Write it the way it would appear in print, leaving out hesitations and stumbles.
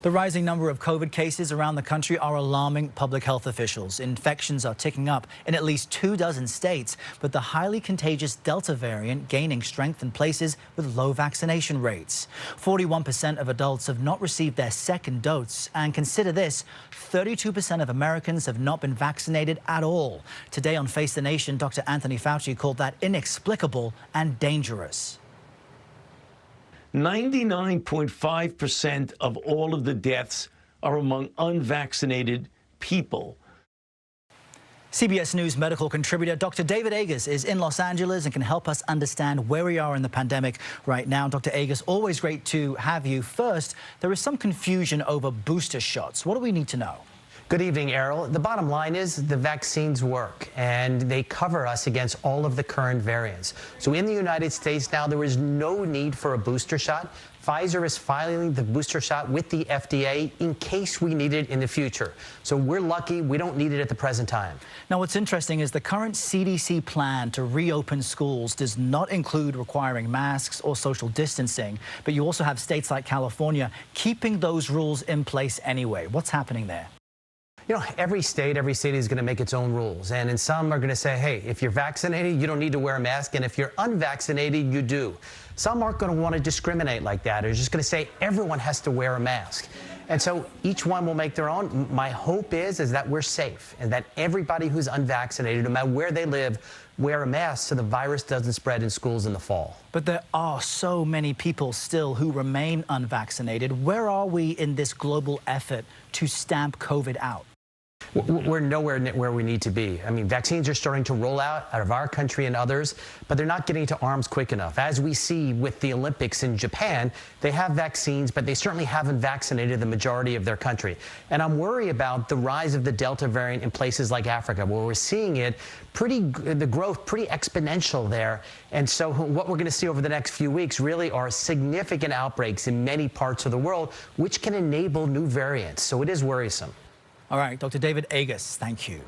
The rising number of COVID cases around the country are alarming public health officials. Infections are ticking up in at least 24 states, with the highly contagious Delta variant gaining strength in places with low vaccination rates. 41% of adults have not received their second dose, and consider this, 32% of Americans have not been vaccinated at all. Today on Face the Nation, Dr. Anthony Fauci called that inexplicable and dangerous. 99.5% of all of the deaths are among unvaccinated people. CBS News medical contributor Dr. David Agus is in Los Angeles and can help us understand where we are in the pandemic right now. Dr. Agus, always great to have you. First, there is some confusion over booster shots. What do we need to know? Good evening, Errol. The bottom line is the vaccines work, and they cover us against all of the current variants. So in the United States now, there is no need for a booster shot. Pfizer is filing the booster shot with the FDA in case we need it in the future. So we're lucky we don't need it at the present time. Now, what's interesting is the current CDC plan to reopen schools does not include requiring masks or social distancing, but you also have states like California keeping those rules in place anyway. What's happening there? You know, every state is going to make its own rules. And in some are going to say, hey, if you're vaccinated, you don't need to wear a mask. And if you're unvaccinated, you do. Some aren't going to want to discriminate like that. They're just going to say everyone has to wear a mask. And so each one will make their own. My hope is that we're safe and that everybody who's unvaccinated, no matter where they live, wear a mask so the virus doesn't spread in schools in the fall. But there are so many people still who remain unvaccinated. Where are we in this global effort to stamp COVID out? We're nowhere near where we need to be. I mean, vaccines are starting to roll out of our country and others, but they're not getting to arms quick enough. As we see with the Olympics in Japan, they have vaccines, but they certainly haven't vaccinated the majority of their country. And I'm worried about the rise of the Delta variant in places like Africa, where we're seeing it the growth pretty exponential there. And so what we're going to see over the next few weeks really are significant outbreaks in many parts of the world, which can enable new variants. So it is worrisome. All right, Dr. David Agus, thank you.